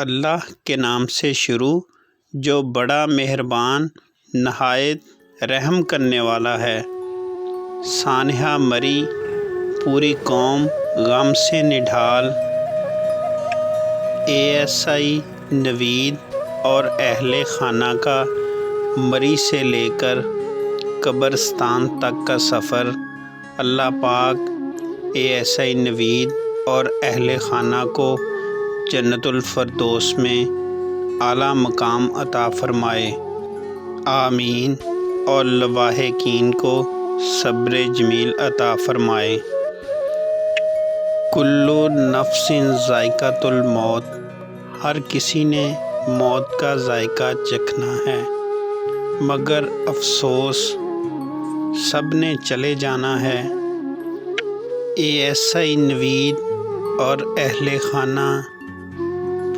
اللہ کے نام سے شروع جو بڑا مہربان نہایت رحم کرنے والا ہے۔ سانحہ مری پوری قوم غم سے نڈھال، ASI نوید اور اہل خانہ کا مری سے لے کر قبرستان تک کا سفر اللہ پاک ASI نوید اور اہل خانہ کو جنت الفردوس میں اعلیٰ مقام عطا فرمائے، آمین، اور لواحقین کو صبر جمیل عطا فرمائے۔ کل نفس ذائقۃ الموت، ہر کسی نے موت کا ذائقہ چکھنا ہے، مگر افسوس سب نے چلے جانا ہے۔ ASI نوید اور اہل خانہ،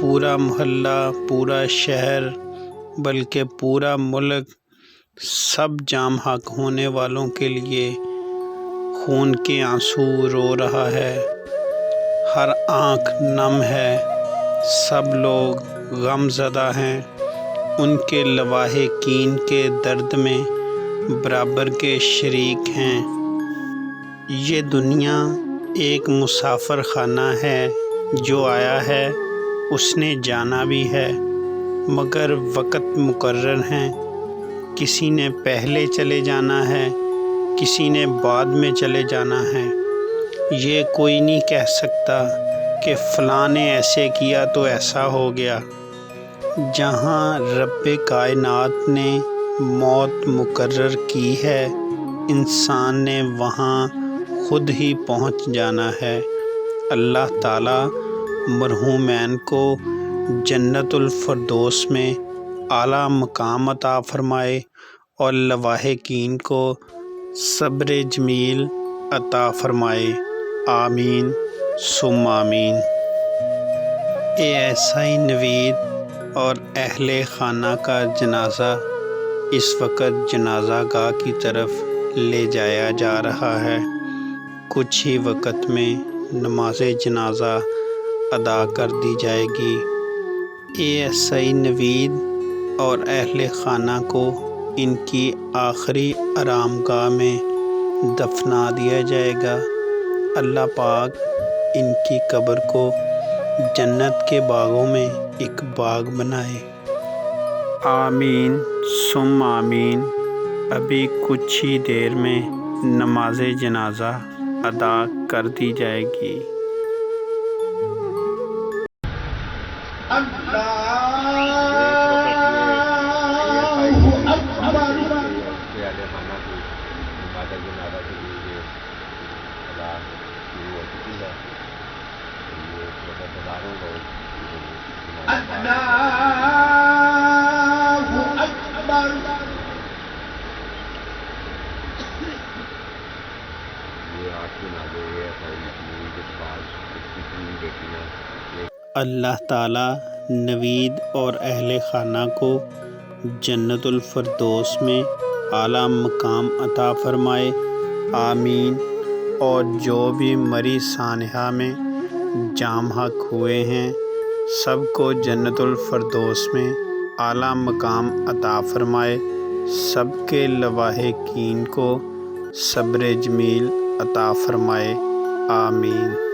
پورا محلہ، پورا شہر، بلکہ پورا ملک سب جام حق ہونے والوں کے لیے خون کے آنسو رو رہا ہے، ہر آنکھ نم ہے، سب لوگ غم زدہ ہیں، ان کے لواحقین کے درد میں برابر کے شریک ہیں۔ یہ دنیا ایک مسافر خانہ ہے، جو آیا ہے اس نے جانا بھی ہے، مگر وقت مقرر ہیں، کسی نے پہلے چلے جانا ہے، کسی نے بعد میں چلے جانا ہے۔ یہ کوئی نہیں کہہ سکتا کہ فلاں نے ایسے کیا تو ایسا ہو گیا۔ جہاں رب کائنات نے موت مقرر کی ہے، انسان نے وہاں خود ہی پہنچ جانا ہے۔ اللہ تعالیٰ مرحومین کو جنت الفردوس میں اعلیٰ مقام عطا فرمائے اور لواحقین کو صبر جمیل عطا فرمائے، آمین ثم آمین۔ ASI نوید اور اہل خانہ کا جنازہ اس وقت جنازہ گاہ کی طرف لے جایا جا رہا ہے۔ کچھ ہی وقت میں نماز جنازہ ادا کر دی جائے گی۔ ASI نوید اور اہل خانہ کو ان کی آخری آرام گاہ میں دفنا دیا جائے گا۔ اللہ پاک ان کی قبر کو جنت کے باغوں میں ایک باغ بنائے، آمین ثم آمین۔ ابھی کچھ ہی دیر میں نماز جنازہ ادا کر دی جائے گی۔ اللہ تعالیٰ نوید اور اہل خانہ کو جنت الفردوس میں اعلیٰ مقام عطا فرمائے، آمین، اور جو بھی مری سانحہ میں جام حق ہوئے ہیں سب کو جنت الفردوس میں اعلیٰ مقام عطا فرمائے، سب کے لواحقین کو صبر جمیل عطا فرمائے، آمین۔